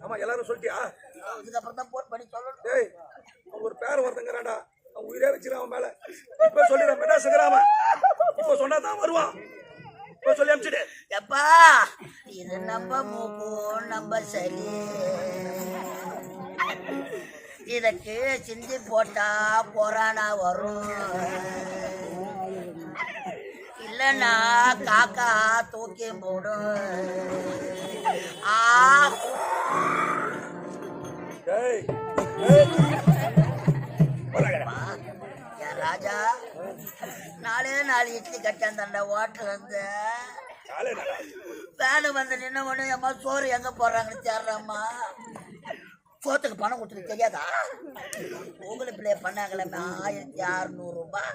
ஆமா எல்லாரும் சொல்லிட்டியா? இதுக்கப்புறம் தான் போன் பண்ணி சொல்லணும். டேய் ஒரு பேர் ஒருத்தங்கிறான்டா, அவன் உயிரே வச்சிருக்கான் அவன் மேல. இப்ப சொல்லிடுறேன் மெட்ராஸுங்கிறான். இப்ப சொன்னாதான் வருவான். இப்ப சொல்லி அனுப்பிச்சிடு. எப்பா இது நம்ம மூக்கு நம்ம சளி, இதற்கு சிந்தி போட்டா கொரோனா வரும், இல்லைன்னா காக்கா தூக்கி போடும். ராஜா நாலே 4 இட்லி கட்டான் தண்ட ஹோட்டல் வந்து வேலை வந்து நின்ன உடனே அம்மா சோறு எங்க போடுறாங்கன்னு தேடுறம்மா. சோத்துக்கு பணம் கொடுத்துட்டு தெரியாதா? உங்களுக்கு பிள்ளை பண்ணாங்களே 1600 ரூபாய்.